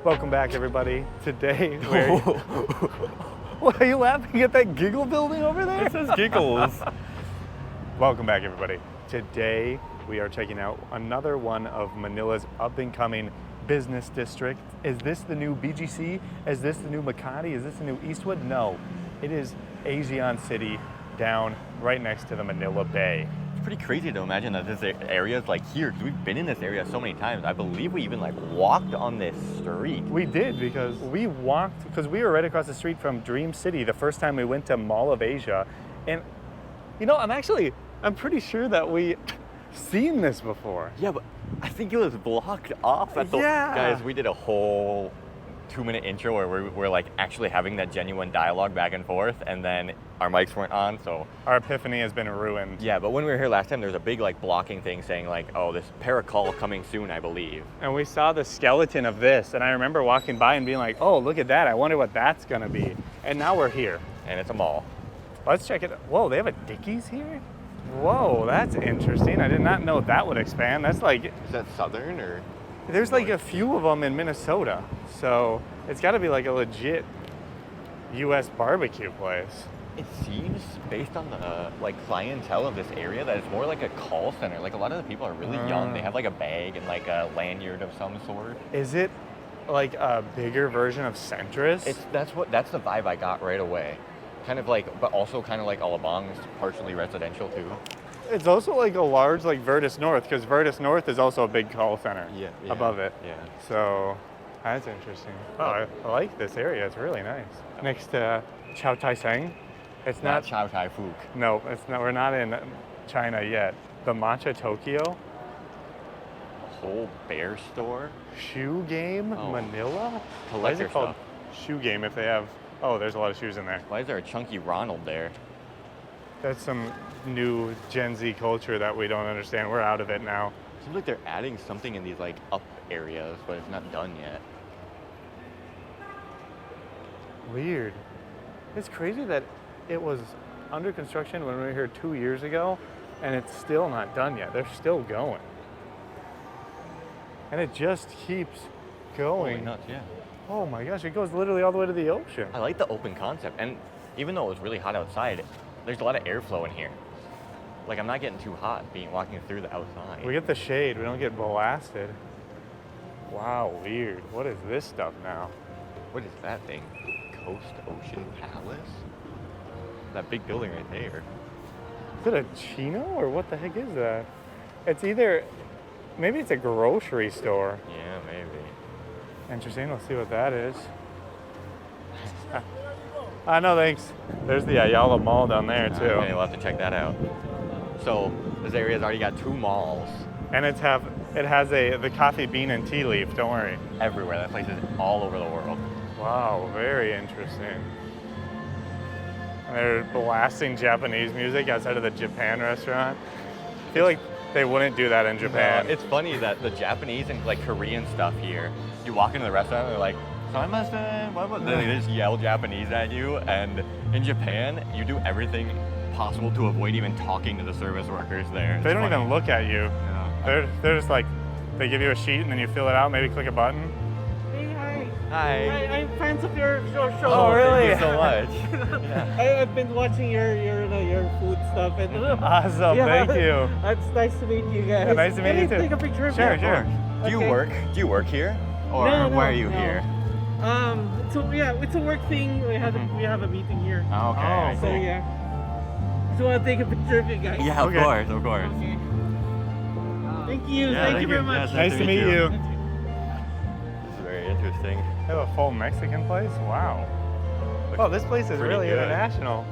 Welcome back, everybody. Today, what are you laughing at that giggle building over there? It says giggles. Welcome back, everybody. Today, we are checking out another one of Manila's up-and-coming business district. Is this the new BGC? Is this the new Makati? Is this the new Eastwood? No, it is ASEAN City down right next to the Manila Bay. It's pretty crazy to imagine that this area is like here, because we've been in this area so many times. I believe we even like walked on this street. We did, because we walked, because we were right across the street from Dream City the first time we went to Mall of Asia. And you know, I'm pretty sure that we seen this before. Yeah, but I think it was blocked off at the... Yeah. Guys, we did a whole 2-minute intro where we're like actually having that genuine dialogue back and forth, and then our mics weren't on, so... Our epiphany has been ruined. Yeah, but when we were here last time, there was a big like blocking thing saying like, oh, this Parqal coming soon, I believe. And we saw the skeleton of this, and I remember walking by and being like, oh, look at that, I wonder what that's gonna be. And now we're here. And it's a mall. Let's check it. Whoa, they have a Dickies here? Whoa, that's interesting. I did not know that would expand. That's like... Is that Southern or...? There's like a few of them in Minnesota, so it's got to be like a legit U.S. barbecue place. It seems, based on the like clientele of this area, that it's more like a call center. Like a lot of the people are really young. They have like a bag and like a lanyard of some sort. Is it like a bigger version of Centris? That's the vibe I got right away. Kind of like, but also kind of like Alabang is partially residential too. It's also like a large like Virtus North, because Virtus North is also a big call center above it. Yeah. So that's interesting. Oh, I like this area. It's really nice. Next to Chow Tai Seng. It's not Chow Tai Fook. No, it's not. We're not in China yet. The Matcha Tokyo. Whole bear store. Shoe Game Manila. Why is Collector it called stuff. Shoe Game if they have? Oh, there's a lot of shoes in there. Why is there a chunky Ronald there? That's some new Gen Z culture that we don't understand. We're out of it now. Seems like they're adding something in these like up areas, but it's not done yet. Weird. It's crazy that it was under construction when we were here 2 years ago, and it's still not done yet. They're still going. And it just keeps going. Holy nuts, yeah. Oh my gosh, it goes literally all the way to the ocean. I like the open concept, and even though it was really hot outside, there's a lot of airflow in here. Like I'm not getting too hot walking through the outside. We get the shade, we don't get blasted. Wow, weird. What is this stuff now? What is that thing? Coast Ocean Palace? That big building right there. Is it a Chino or what the heck is that? It's either, maybe it's a grocery store. Yeah, maybe. Interesting, let's see what that is. No thanks. There's the Ayala Mall down there too. Okay, we'll have to check that out. So this area's already got 2 malls. And it has the coffee bean and tea leaf, don't worry. Everywhere. That place is all over the world. Wow, very interesting. And they're blasting Japanese music outside of the Japan restaurant. I feel like they wouldn't do that in Japan. No, it's funny that the Japanese and like Korean stuff here, you walk into the restaurant and they're like, they just yell Japanese at you, and in Japan, you do everything possible to avoid even talking to the service workers there. They don't even look at you. No. They're just like, they give you a sheet and then you fill it out, maybe click a button. Hey, hi. Hi. Hi, I'm fans of your show. Oh, really? Thank you so much. Yeah. I've been watching your food stuff and Awesome, thank you. It's nice to meet you guys. Yeah, nice to meet you Can I too. take a picture of Sure, you? sure. Do you work here? Or No, why are you no. here? It's a work thing. We have a meeting here. Oh, okay. I So see. yeah. Just want to take a picture of you guys. Yeah, Okay. of course. Okay. Thank you. Yeah, thank you very much. Yes, Nice to meet you. This is very interesting. They have a full Mexican place? Wow. Oh, this place is pretty really good. international.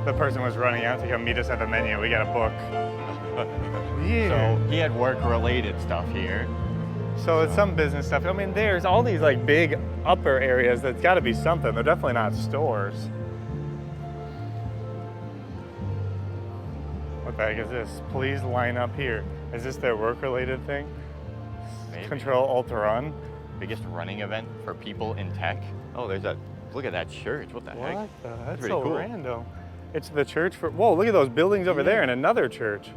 The person was running out to come meet us at the menu. We got a book. Yeah. So he had work-related stuff here. So it's some business stuff. I mean, there's all these like big upper areas that's got to be something. They're definitely not stores. What the heck is this? Please line up here. Is this their work-related thing? Maybe. Control Alt Run. Biggest running event for people in tech. Oh, there's that. Look at that church. What the heck? What? That's pretty so cool. random. It's the church for. Whoa! Look at those buildings over there and another church.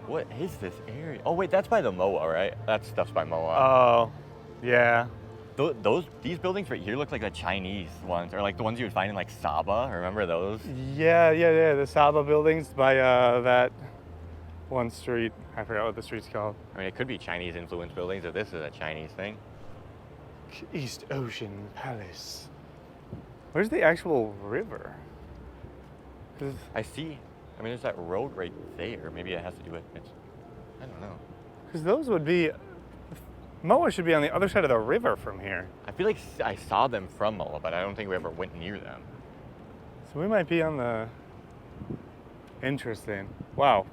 What is this area? Oh wait, that's by the MOA, right? That stuff's by MOA. Oh, Yeah. These buildings right here look like the Chinese ones, or like the ones you would find in like Sabah. Remember those? Yeah. The Saba buildings by that one street. I forgot what the street's called. I mean, it could be Chinese influenced buildings if this is a Chinese thing. East Ocean Palace. Where's the actual river? 'Cause- I see. I mean, there's that road right there. Maybe it has to do with it. I don't know. Because those would be. Moa should be on the other side of the river from here. I feel like I saw them from Moa, but I don't think we ever went near them. So we might be on the. Interesting. Wow.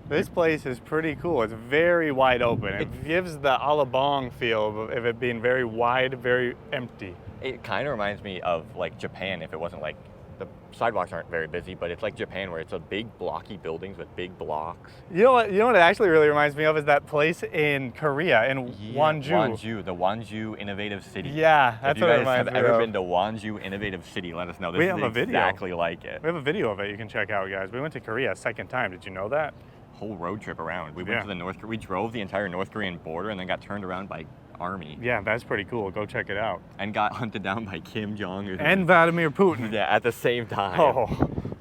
This place is pretty cool. It's very wide open. It gives the Alabang feel of it being very wide, very empty. It kind of reminds me of like Japan if it wasn't like the sidewalks aren't very busy, but it's like Japan where it's a big blocky buildings with big blocks. You know what it actually really reminds me of is that place in Korea, in Wonju. Wonju, the Wonju Innovative City. Yeah, that's what it If you guys reminds have me ever of. been to Wonju Innovative City, let us know. This We is have a video. exactly like it. We have a video of it you can check out, guys. We went to Korea a second time. Did you know that? Whole road trip around. We went Yeah. to the North. We drove the entire North Korean border and then got turned around by army Yeah, that's pretty cool. Go check it out. and got hunted down by Kim Jong Un. And Vladimir Putin. yeah, at the same time. Oh,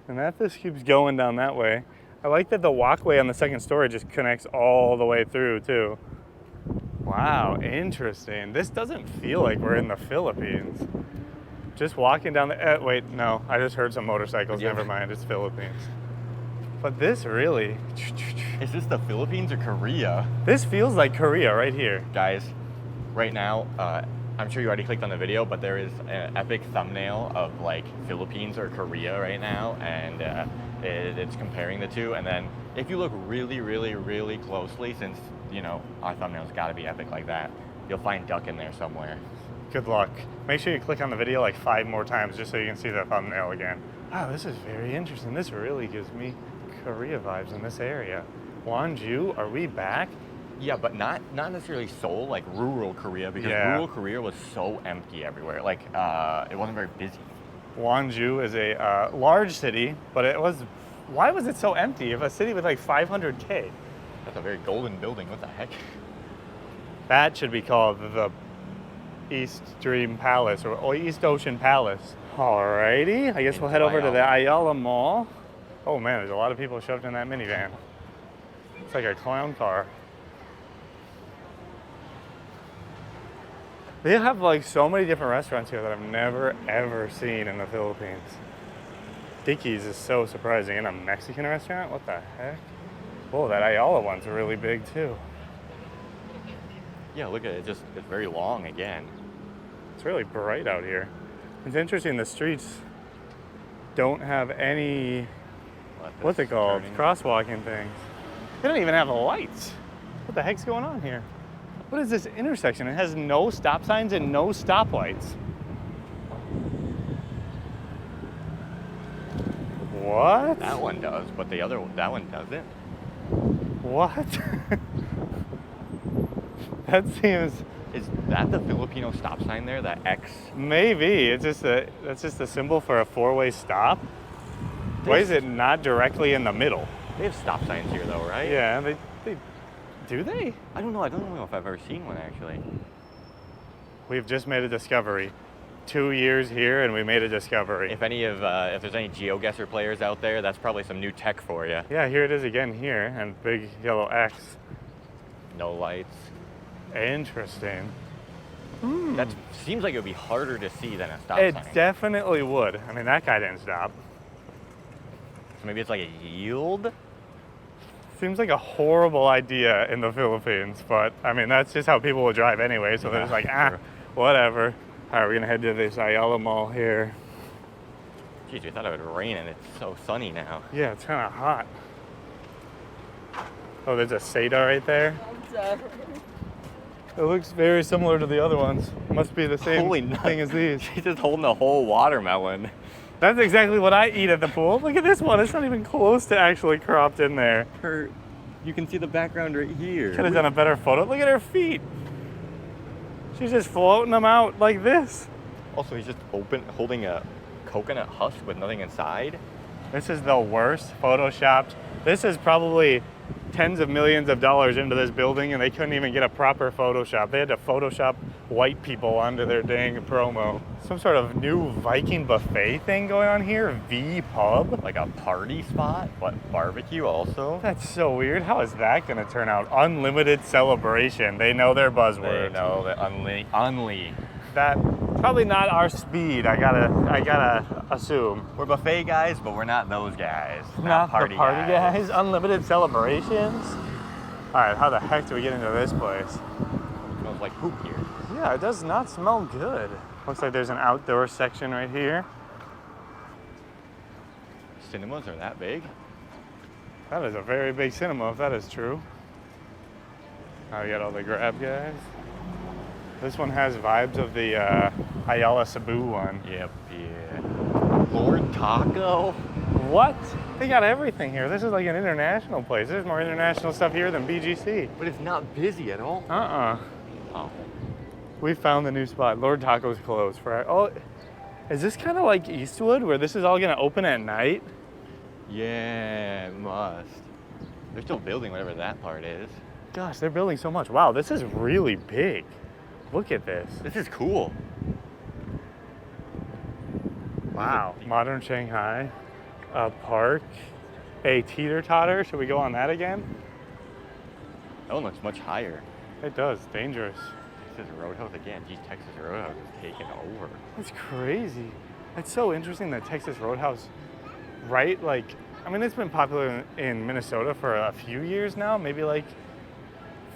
and that just keeps going down that way. I like that the walkway on the second story just connects all the way through, too. Wow, interesting. This doesn't feel like we're in the Philippines. Just walking down the. Wait, no, I just heard some motorcycles. Yeah. Never mind, it's Philippines. But this really. Is this the Philippines or Korea? This feels like Korea right here. Guys, right now, I'm sure you already clicked on the video, but there is an epic thumbnail of like Philippines or Korea right now, and it's comparing the two. And then if you look really, really, really closely, since you know our thumbnail's got to be epic like that, you'll find duck in there somewhere. Good luck. Make sure you click on the video like 5 more times just so you can see the thumbnail again. Wow, this is very interesting. This really gives me Korea vibes in this area. Wonju, are we back? Yeah, but not necessarily Seoul, like rural Korea, because Yeah. rural Korea was so empty everywhere. Like it wasn't very busy. Wonju is a large city, but it was. Why was it so empty? If a city with like 500K, That's a very golden building. What the heck? that should be called the East Dream Palace or East Ocean Palace. Alrighty, I guess we'll head over to the Ayala Mall. Oh man, there's a lot of people shoved in that minivan. It's like a clown car. They have like so many different restaurants here that I've never ever seen in the Philippines. Dickies is so surprising. In a Mexican restaurant? What the heck? Oh, that Ayala one's really big too. Yeah, look at it. It's very long again. It's really bright out here. It's interesting, the streets don't have any, what's it called? Crosswalking things. They don't even have lights. What the heck's going on here? What is this intersection? It has no stop signs and no stoplights. What? That one does, but that one doesn't. What? That seems Is that the Filipino stop sign there? That X? maybe. That's just a symbol for a 4-way stop. Why is it not directly in the middle? They have stop signs here though, right? Yeah, they do they? I don't know. I don't know if I've ever seen one actually. We've just made a discovery. 2 years here and we made a discovery. If there's any GeoGuessr players out there, that's probably some new tech for you. Yeah, here it is again here, and big yellow X. No lights. Interesting. That seems like it would be harder to see than a stop It sign. definitely would. I mean, that guy didn't stop. So maybe it's like a yield. Seems like a horrible idea in the Philippines, but I mean, that's just how people will drive anyway, so they're just like, true. whatever. All right, we're gonna head to this Ayala Mall here. Jeez, we thought it would rain and it's so sunny now. Yeah, it's kind of hot. Oh, there's a Seda right there. It looks very similar to the other ones. Must be the same Holy thing as these. She's just holding a whole watermelon. That's exactly what I eat at the pool. Look at this one. It's not even close to actually cropped in there. You can see the background right here. Could have done a better photo. Look at her feet. She's just floating them out like this. Also, he's just holding a coconut husk with nothing inside. This is the worst photoshopped. This is probably tens of millions of dollars into this building and they couldn't even get a proper Photoshop. They had to Photoshop white people onto their dang promo. Some sort of new Viking buffet thing going on here. V Pub. Like a party spot, but barbecue also. That's so weird. How is that going to turn out? Unlimited celebration. They know their buzzword. They know that unli. That probably not our speed. I gotta assume. We're buffet guys, but we're not those guys. Not the party guys. Unlimited celebrations. All right, how the heck do we get into this place? It smells like poop here. Yeah, it does not smell good. Looks like there's an outdoor section right here. Cinemas are that big? That is a very big cinema, if that is true. Now we got all the grab guys. This one has vibes of the Ayala Cebu one. Yep, yeah. Lord Taco? What? They got everything here. This is like an international place. There's more international stuff here than BGC. But it's not busy at all. Oh. We found the new spot. Lord Taco's closed for. Oh, is this kind of like Eastwood, where this is all gonna open at night? Yeah, it must. They're still building whatever that part is. Gosh, they're building so much. Wow, this is really big. Look at this. This is cool. Wow. Modern Shanghai, a park, a teeter-totter. Should we go on that again? That one looks much higher. It does. Dangerous. This is Roadhouse again. Geez, Texas Roadhouse is taking over. That's crazy. It's so interesting that Texas Roadhouse, right? Like, I mean, it's been popular in Minnesota for a few years now, maybe like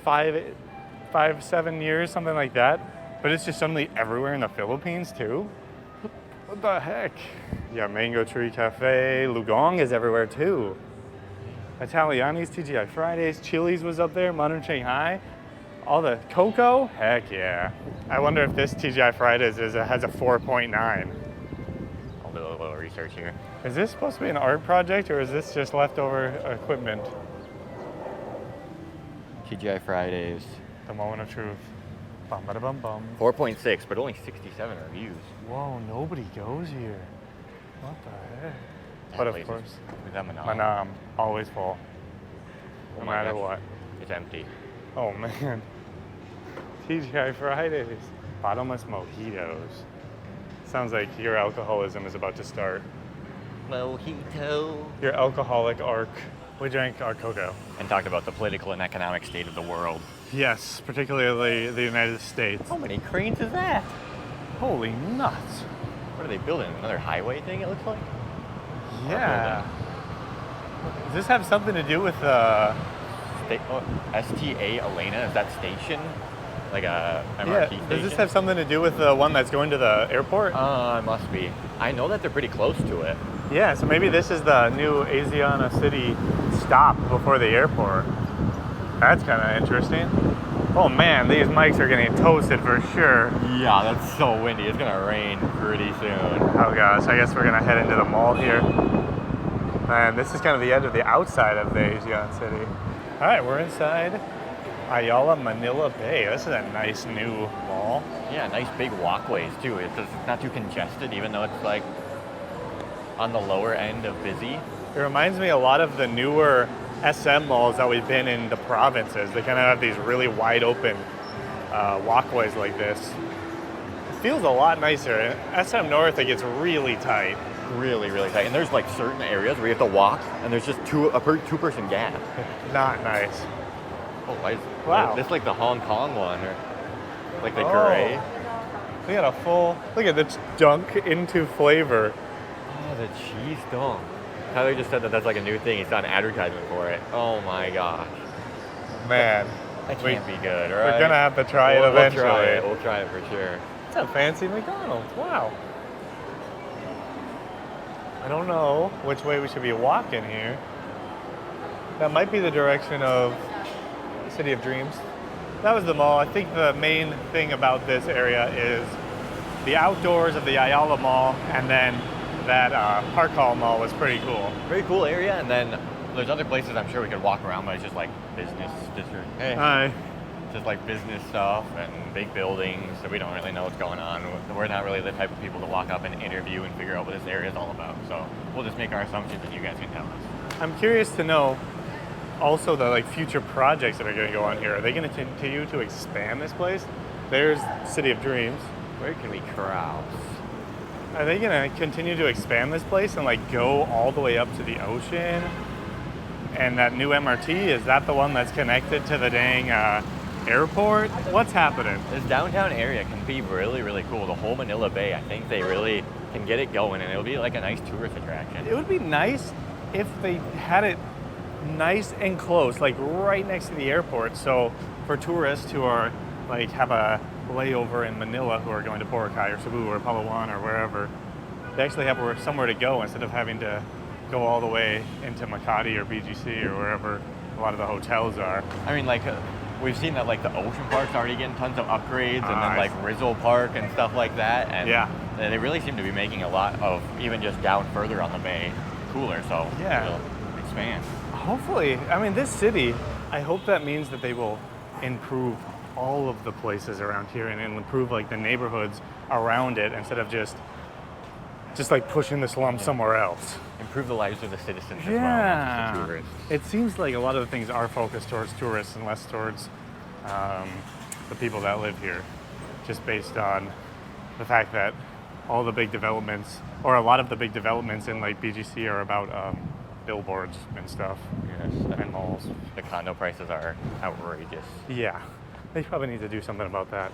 7 years, something like that. But it's just suddenly everywhere in the Philippines too. What the heck? Yeah, Mango Tree Cafe. Lugong is everywhere too. Italiani's, TGI Fridays, Chili's was up there, Modern Shanghai. All the Coco? Heck yeah. I wonder if this TGI Fridays has a 4.9. I'll do a little research here. Is this supposed to be an art project or is this just leftover equipment? TGI Fridays. The moment of truth. Bum, bada, bum, bum. 4.6, but only 67 reviews. Whoa, nobody goes here. What the heck? That But of place course, is that Manam? Manam, always full. No Oh my matter gosh. what. It's empty. Oh man. TGI Fridays. Bottomless mojitos. Sounds like your alcoholism is about to start. Mojito. Your alcoholic arc. We drank our cocoa. And talked about the political and economic state of the world. Yes, particularly the United States. How many cranes is that? Holy nuts. What are they building? Another highway thing, it looks like? Yeah. Does this have something to do with STA Elena, is that station? Like a MRT station? Does this have something to do with the one that's going to the airport? It must be. I know that they're pretty close to it. Yeah, so maybe this is the new ASEANA City stop before the airport. That's kind of interesting. Oh man, these mics are getting toasted for sure. Yeah, that's so windy. It's gonna rain pretty soon. Oh gosh, I guess we're gonna head into the mall here. And this is kind of the edge of the outside of the ASEAN City. All right, we're inside Ayala Manila Bay. This is a nice new mall. Yeah, nice big walkways too. It's not too congested, even though it's like on the lower end of busy. It reminds me a lot of the newer SM malls that we've been in the provinces. They kind of have these really wide open walkways like this. It feels a lot nicer. In SM North, it gets really tight. Really, really tight. And there's like certain areas where you have to walk, and there's just two-person gap. Not nice. Oh, why is Wow. This like the Hong Kong one, or like the gray. We got a full, look at this dunk into flavor. Oh, the cheese dunk. Tyler just said that that's like a new thing. He's done advertisement for it. Oh my gosh. Man, That can't be good, right? we're gonna have to try it eventually. We'll try it for sure. It's a fancy McDonald's, wow. I don't know which way we should be walking here. That might be the direction of City of Dreams. That was the mall. I think the main thing about this area is the outdoors of the Ayala Mall, and then that Parqal Mall was pretty cool. Very cool area, and then there's other places I'm sure we could walk around, but it's just like business district. Hey. Hi. Just like business stuff and big buildings, so we don't really know what's going on. We're not really the type of people to walk up and interview and figure out what this area is all about. So we'll just make our assumptions and you guys can tell us. I'm curious to know also the like future projects that are going to go on here. Are they going to continue to expand this place? There's City of Dreams. Where can we cross? Are they going to continue to expand this place and like go all the way up to the ocean? And that new MRT, is that the one that's connected to the dang airport? What's happening? This downtown area can be really, really cool. The whole Manila Bay, I think they really can get it going, and it'll be like a nice tourist attraction. It would be nice if they had it nice and close, like right next to the airport. So for tourists who are like have a layover in Manila, who are going to Boracay or Cebu or Palawan or wherever, they actually have somewhere to go instead of having to go all the way into Makati or BGC or wherever a lot of the hotels are. I mean, like, we've seen that like the ocean park's already getting tons of upgrades, and then like Nice. Rizal Park and stuff like that. And Yeah. they really seem to be making a lot of, even just down further on the bay, cooler. So Yeah. it'll expand. Hopefully, I mean, this city, I hope that means that they will improve all of the places around here and improve like the neighborhoods around it instead of just like pushing the slum somewhere else. Improve the lives of the citizens as well, not just the tourists. It seems like a lot of the things are focused towards tourists and less towards the people that live here, just based on the fact that all the big developments, or a lot of the big developments in like BGC are about billboards and stuff. Yes, And malls. the condo prices are outrageous. Yeah, they probably need to do something about that.